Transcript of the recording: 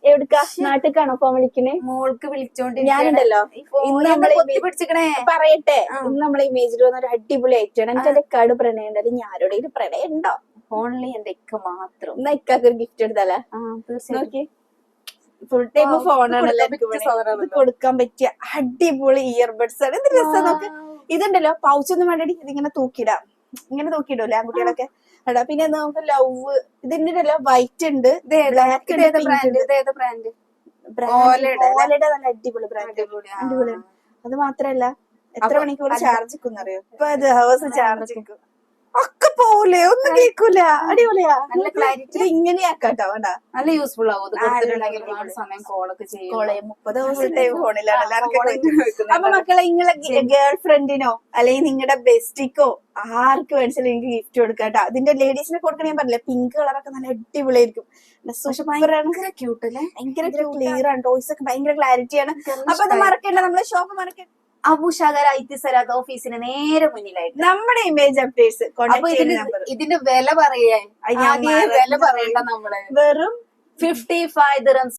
എവിടുക്കാ നാട്ടിക്കാണോ phone വിളിക്കണേ? മോൾക്ക് വിളിച്ചോണ്ട് ഞാനുണ്ടല്ലോ ഇന്ന് നമ്മളെ പിടിച്ചിക്കണേ പറയട്ടെ, ഇന്ന് നമ്മളെ ഇമേജിൽ വന്ന ഒരു അടിപൊളി ഐറ്റാണ്. എനിക്ക് എന്റെ ഇക്കാട് പ്രണയം ഉണ്ട്. അത് ഞാരോടെങ്കിലും പ്രണയം ഉണ്ടോ? ഫോണില് എന്റെ ഇക്ക മാത്രം. എന്നാ ഇക്കാക്ക് ഒരു ഗിഫ്റ്റ് എടുത്താലേ? നോക്കി, ഫുൾ ടൈം ഫോണാണല്ലോ കൊടുക്കാൻ പറ്റിയ അടിപൊളി ഇയർബഡ്സ് ആണ്. ഇത് രസം നോക്ക്. ഇതുണ്ടല്ലോ പൗച്ചൊന്നും വേണ്ടി ഇതിങ്ങനെ തൂക്കിടാം. ഇങ്ങനെ തൂക്കിയിടൂല്ലേ ആൺകുട്ടികളൊക്കെ. എടാ പിന്നെ നമുക്ക് ലവ് ഇതിന്റെ വൈറ്റ് ഉണ്ട്, ബ്ലാക്ക് ഉണ്ട്, ഓലയുടെ നല്ല അടിപൊളി ബ്രാൻഡ്. അടിപൊളിയാണ്. അത് മാത്രല്ല എത്ര മണിക്കൂർ ചാർജ് നിൽക്കുന്നറിയോ? 30 hours ചാർജ് നിൽക്കും. ഒക്കെ പോവൂലേ, ഒന്നും കേൾക്കൂല. അടിപൊളിയാ, നല്ല ക്ലാരിറ്റി. ഇങ്ങനെയാക്കാട്ടോ വേണ്ട, നല്ല യൂസ്ഫുൾ ആവും. ഒരുപാട് സമയം കോളൊക്കെ ചെയ്യും. 30 ദിവസം ടൈം ഫോണിലാണ്. അപ്പൊ മക്കളെ, നിങ്ങളെ ഗേൾ ഫ്രണ്ടിനോ അല്ലെങ്കിൽ നിങ്ങളുടെ ബെസ്റ്റിക്കോ ആർക്ക് വേണിച്ചാലും നിങ്ങൾക്ക് ഗിഫ്റ്റ് കൊടുക്കാട്ടോ. അതിന്റെ ലേഡീസിനെ കൊടുക്കണ ഞാൻ പറഞ്ഞില്ല, പിങ്ക് കളറൊക്കെ നല്ല അടിപൊളിയായിരിക്കും. ഭയങ്കര ക്യൂട്ട് അല്ലേ, ഭയങ്കര ക്ലിയർ ആണ്. ടോയ്സ് ഒക്കെ ഭയങ്കര ക്ലാരിറ്റിയാണ്. അപ്പൊ അത് മറക്കണ്ട, നമ്മളെ ഷോപ്പ് മറക്കണ്ട. അബുഷാഗർ ഐതിസരാത്ത് ഓഫീസിന് നേരെ മുന്നിലായിട്ട് നമ്മുടെ ഇമേജ് അപ്ഡേറ്റ്സ്. ഇതിന്റെ വില പറയാൻ വില പറയണ്ട നമ്മള്. വെറും 55 dirhams